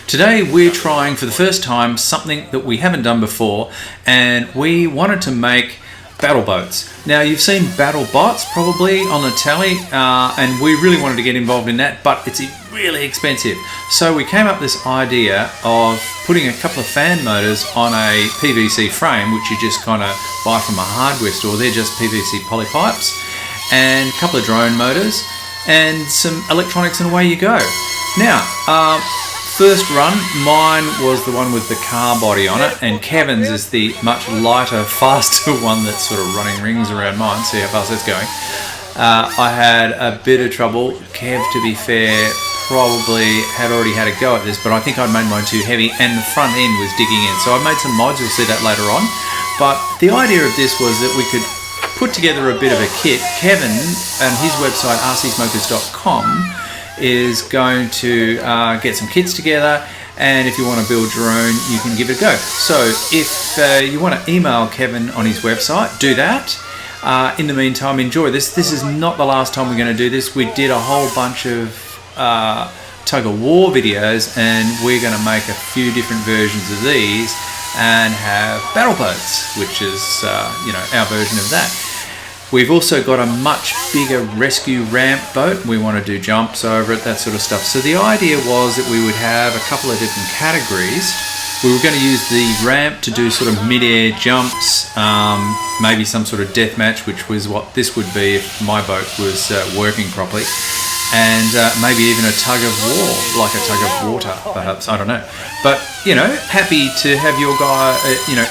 Today we're trying for the first time something that we haven't done before, and we wanted to make battle boats. Now you've seen battle bots probably on the telly, and we really wanted to get involved in that, but it's really expensive. So we came up with this idea of putting a couple of fan motors on a PVC frame, which you just kind of buy from a hardware store. They're just PVC polypipes, and a couple of drone motors and some electronics, and away you go. Now, first run, mine was the one with the car body on it, and Kevin's is the much lighter, faster one that's sort of running rings around mine. See how fast that's going. I had a bit of trouble. Kev, to be fair, probably had already had a go at this, but I think I'd made mine too heavy, and the front end was digging in. So I made some mods, you'll see that later on. But the idea of this was that we could put together a bit of a kit. Kevin and his website, rcsmokers.com, is going to get some kits together, and if you want to build your own, you can give it a go. So if you want to email Kevin on his website, do that. In the meantime, enjoy this. This is not the last time we're going to do this. We did a whole bunch of tug of war videos, and we're going to make a few different versions of these and have battle boats, which is our version of that. We've also got a much bigger rescue ramp boat. We want to do jumps over it, that sort of stuff. So the idea was that we would have a couple of different categories. We were going to use the ramp to do sort of mid-air jumps, maybe some sort of death match, which was what this would be if my boat was working properly. And maybe even a tug of war, like a tug of water, perhaps, I don't know. But, happy to have your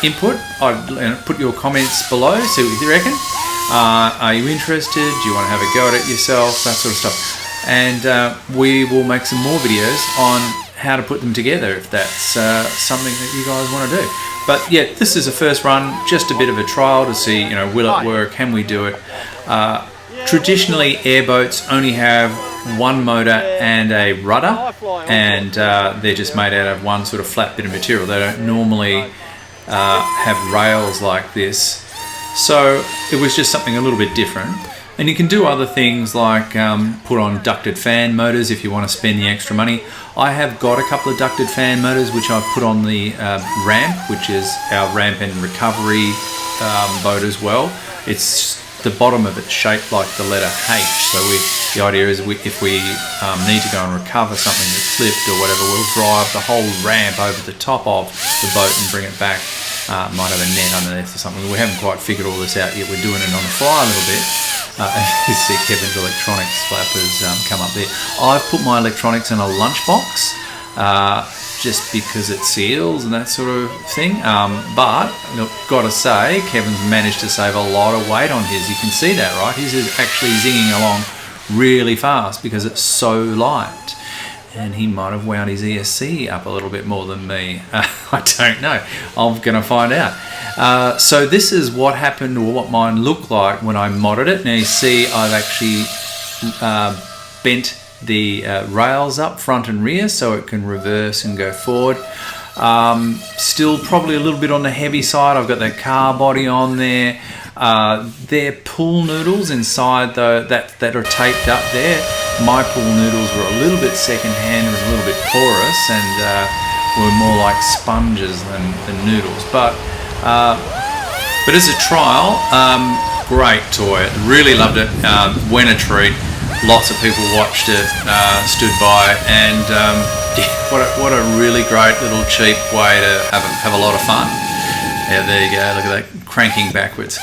input. I'd put your comments below, see what you reckon. Are you interested? Do you want to have a go at it yourself? That sort of stuff. And we will make some more videos on how to put them together if that's something that you guys want to do. But yeah, this is a first run, just a bit of a trial to see, will it work? Can we do it? Traditionally, airboats only have one motor and a rudder, and they're just made out of one sort of flat bit of material. They don't normally have rails like this. So it was just something a little bit different. And you can do other things like put on ducted fan motors if you want to spend the extra money. I have got a couple of ducted fan motors which I've put on the ramp, which is our ramp and recovery boat as well. It's the bottom of it shaped like the letter H. So the idea is if we need to go and recover something that slipped or whatever, we'll drive the whole ramp over the top of the boat and bring it back. Might have a net underneath or something. We haven't quite figured all this out yet. We're doing it on the fly a little bit. You see Kevin's electronics flap has come up there. I've put my electronics in a lunchbox just because it seals and that sort of thing. But look, gotta say, Kevin's managed to save a lot of weight on his. You can see that, right? His is actually zinging along really fast because it's so light. And he might have wound his ESC up a little bit more than me. I don't know. I'm going to find out. So this is what happened, or what mine looked like when I modded it. Now you see I've actually bent the rails up front and rear so it can reverse and go forward. Still probably a little bit on the heavy side. I've got that car body on there. They're pool noodles inside that are taped up there. My pool noodles were a little bit second-hand and a little bit porous, and were more like sponges than noodles. But as a trial, great toy. Really loved it. Went a treat. Lots of people watched it, stood by, and what a really great little cheap way to have a lot of fun. Yeah, there you go. Look at that, cranking backwards.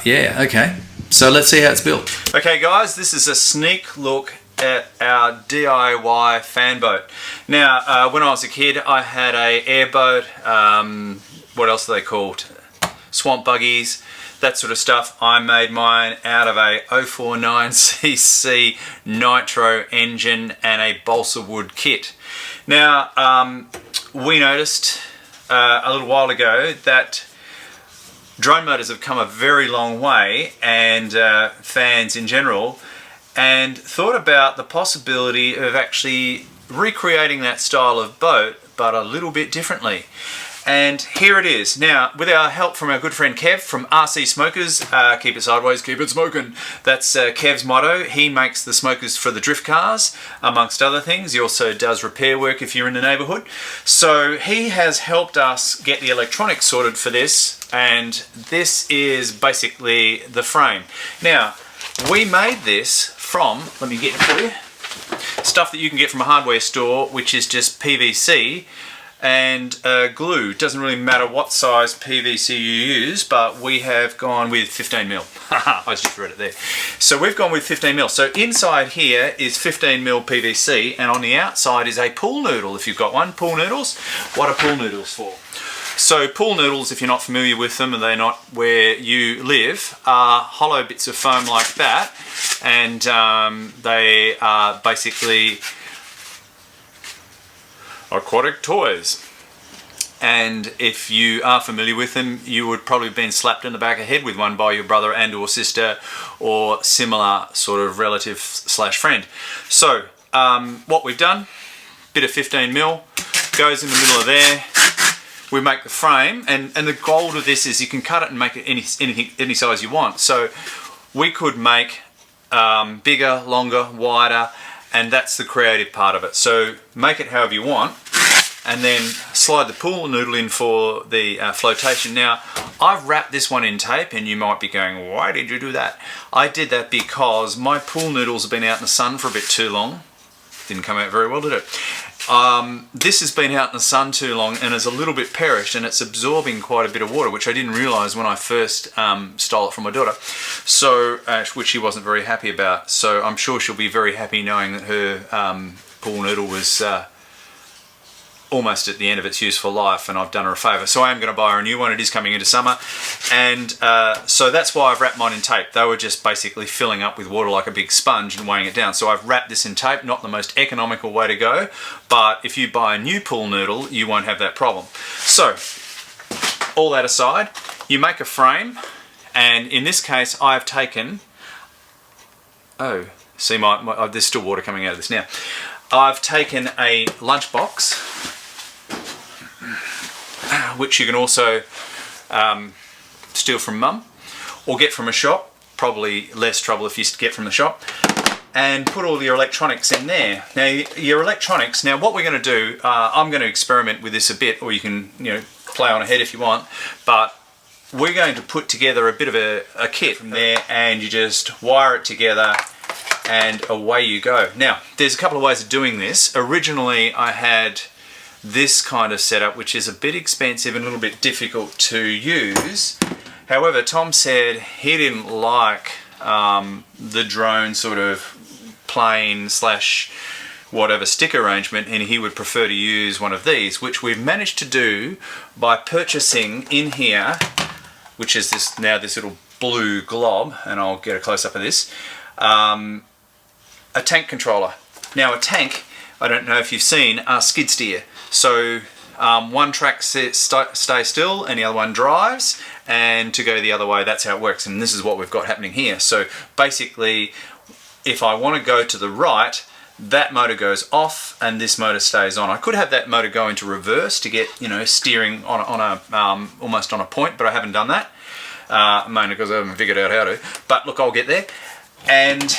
Yeah, okay. So let's see how it's built. Okay guys, this is a sneak look at our DIY fan boat. Now, when I was a kid, I had a airboat, what else are they called? Swamp buggies, that sort of stuff. I made mine out of a 049cc nitro engine and a balsa wood kit. Now, we noticed a little while ago that drone motors have come a very long way, and fans in general, and thought about the possibility of actually recreating that style of boat but a little bit differently. And here it is. Now, with our help from our good friend Kev from RC Smokers, keep it sideways, keep it smoking. That's Kev's motto. He makes the smokers for the drift cars, amongst other things. He also does repair work if you're in the neighbourhood. So he has helped us get the electronics sorted for this, and this is basically the frame. Now, we made this from, let me get it for you, stuff that you can get from a hardware store, which is just PVC and glue. Doesn't really matter what size PVC you use, but we have gone with 15mm. I just read it there. So we've gone with 15mm. So inside here is 15mm PVC, and on the outside is a pool noodle, if you've got one. Pool noodles. What are pool noodles for? So pool noodles, if you're not familiar with them and they're not where you live, are hollow bits of foam like that, and they are basically aquatic toys. And if you are familiar with them, you would probably have been slapped in the back of the head with one by your brother and or sister or similar sort of relative slash friend. So what we've done, bit of 15mm, goes in the middle of there. We make the frame, and the goal of this is you can cut it and make it any size you want. So we could make bigger, longer, wider, and that's the creative part of it. So make it however you want, and then slide the pool noodle in for the flotation. Now, I've wrapped this one in tape, and you might be going, why did you do that? I did that because my pool noodles have been out in the sun for a bit too long. Didn't come out very well, did it? This has been out in the sun too long and is a little bit perished, and it's absorbing quite a bit of water, which I didn't realise when I first stole it from my daughter, so which she wasn't very happy about. So I'm sure she'll be very happy knowing that her pool noodle was almost at the end of its useful life, and I've done her a favour. So I am going to buy her a new one. It is coming into summer, and so that's why I've wrapped mine in tape. They were just basically filling up with water like a big sponge and weighing it down. So I've wrapped this in tape. Not the most economical way to go, but if you buy a new pool noodle, you won't have that problem. So all that aside, you make a frame, and in this case I've taken, oh, see there's still water coming out of this now. I've taken a lunchbox, which you can also steal from mum or get from a shop, probably less trouble if you get from the shop, and put all your electronics in there. Now your electronics, now what we're going to do, I'm going to experiment with this a bit, or you can play on ahead if you want, but we're going to put together a bit of a kit from there, and you just wire it together and away you go. Now there's a couple of ways of doing this. Originally I had this kind of setup, which is a bit expensive and a little bit difficult to use. However, Tom said he didn't like the drone sort of plane slash whatever stick arrangement, and he would prefer to use one of these, which we've managed to do by purchasing in here, which is this little blue glob, and I'll get a close-up of this, a tank controller. Now a tank, I don't know if you've seen, are skid steer. So one track stays still and the other one drives, and to go the other way, that's how it works. And this is what we've got happening here. So basically, if I want to go to the right, that motor goes off and this motor stays on. I could have that motor go into reverse to get steering on a almost on a point, but I haven't done that, mainly because I haven't figured out how to. But look, I'll get there. And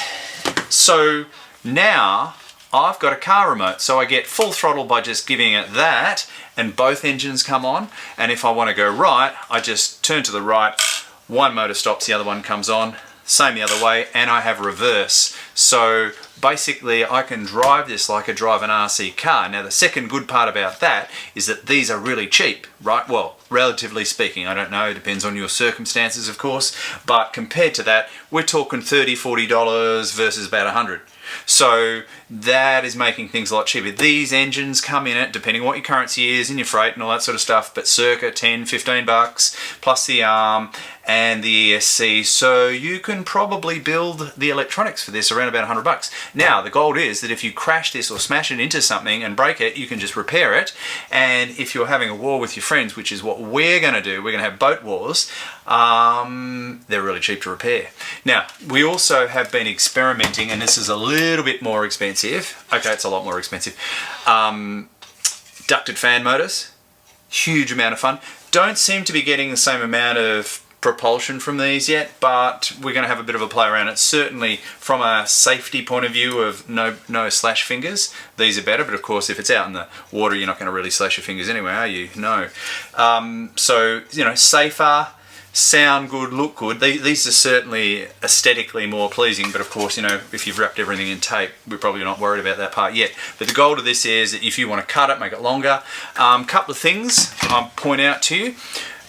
so now I've got a car remote, so I get full throttle by just giving it that, and both engines come on. And if I want to go right, I just turn to the right, one motor stops, the other one comes on, same the other way, and I have reverse. So basically I can drive this like I drive an RC car. Now the second good part about that is that these are really cheap, right? Well, relatively speaking, I don't know, it depends on your circumstances of course, but compared to that, we're talking $30, $40 versus about $100. So that is making things a lot cheaper. These engines come in at, depending on what your currency is and your freight and all that sort of stuff, but circa 10, 15 bucks plus the arm and the ESC. So you can probably build the electronics for this around about 100 bucks. Now the gold is that if you crash this or smash it into something and break it, you can just repair it. And if you're having a war with your friends, which is what we're going to do, we're going to have boat wars, they're really cheap to repair. Now we also have been experimenting, and this is a little bit more expensive. Okay, it's a lot more expensive. Ducted fan motors. Huge amount of fun. Don't seem to be getting the same amount of propulsion from these yet, but we're going to have a bit of a play around it. Certainly from a safety point of view of no slash fingers, these are better, but of course if it's out in the water you're not going to really slash your fingers anyway, are you? No. So, you know, safer, sound good, look good. These are certainly aesthetically more pleasing, but of course, you know, if you've wrapped everything in tape, we're probably not worried about that part yet. But the goal of this is that if you want to cut it, make it longer. Couple of things I'll point out to you.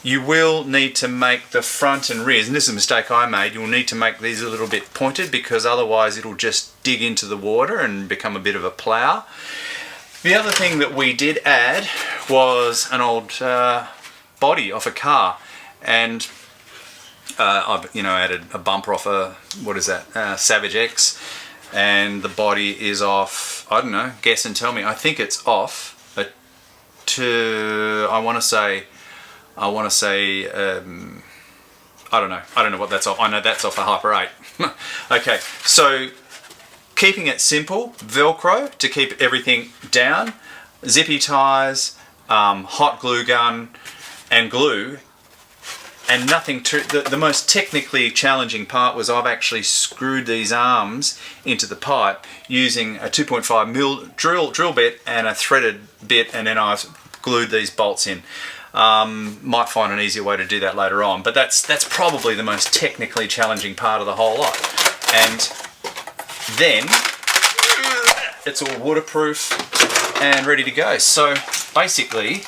You will need to make the front and rears, and this is a mistake I made, you'll need to make these a little bit pointed because otherwise it'll just dig into the water and become a bit of a plough. The other thing that we did add was an old body off a car, and I've added a bumper off a, what is that, Savage X, and the body is off, I don't know, guess and tell me, I think it's off I want to say I don't know what that's off. I know that's off a Hyper 8. Okay, so keeping it simple, Velcro to keep everything down, zippy ties, hot glue gun and glue, and nothing too, the most technically challenging part was I've actually screwed these arms into the pipe using a 2.5mm drill bit and a threaded bit, and then I've glued these bolts in. Might find an easier way to do that later on, but that's probably the most technically challenging part of the whole lot. And then it's all waterproof and ready to go. So basically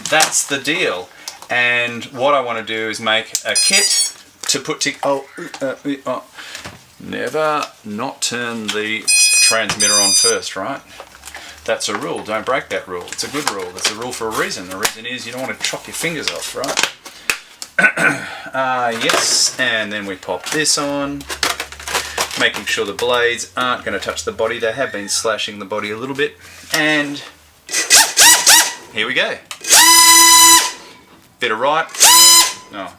that's the deal. And what I want to do is make a kit to put to never not turn the transmitter on first, right? That's a rule. Don't break that rule. It's a good rule. It's a rule for a reason. The reason is you don't want to chop your fingers off, right? Yes, and then we pop this on, making sure the blades aren't going to touch the body. They have been slashing the body a little bit, and here we go. Bit of right. Oh.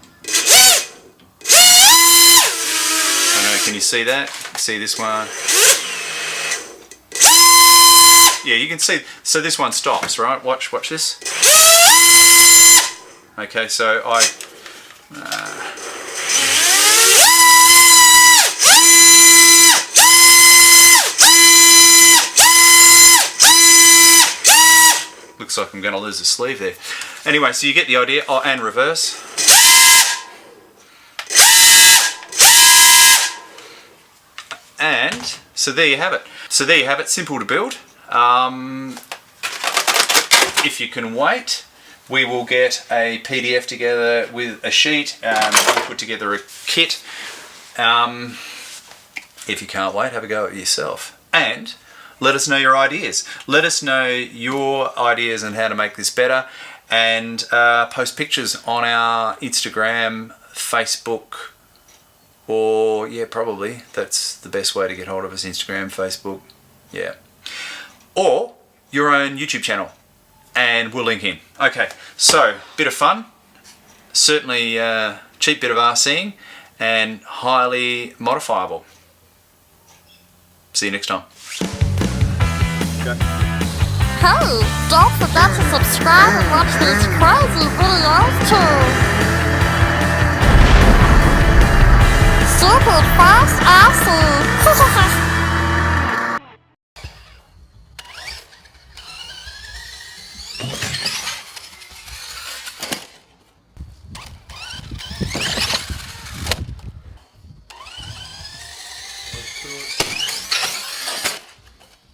I don't know, can you see that? See this one? Yeah, you can see, so this one stops, right? Watch this. Okay, so looks like I'm going to lose a sleeve there. Anyway, so you get the idea. Oh, and reverse. And so there you have it. Simple to build. If you can wait, we will get a PDF together with a sheet and we'll put together a kit. If you can't wait, have a go at it yourself. And let us know your ideas. Let us know your ideas on how to make this better, and post pictures on our Instagram, Facebook, or yeah, probably that's the best way to get hold of us, Instagram, Facebook, yeah. Or your own YouTube channel, and we'll link in. Okay, so bit of fun, certainly cheap bit of RCing, and highly modifiable. See you next time. Okay. Hey, don't forget to subscribe and watch these crazy videos too. Super fast, awesome.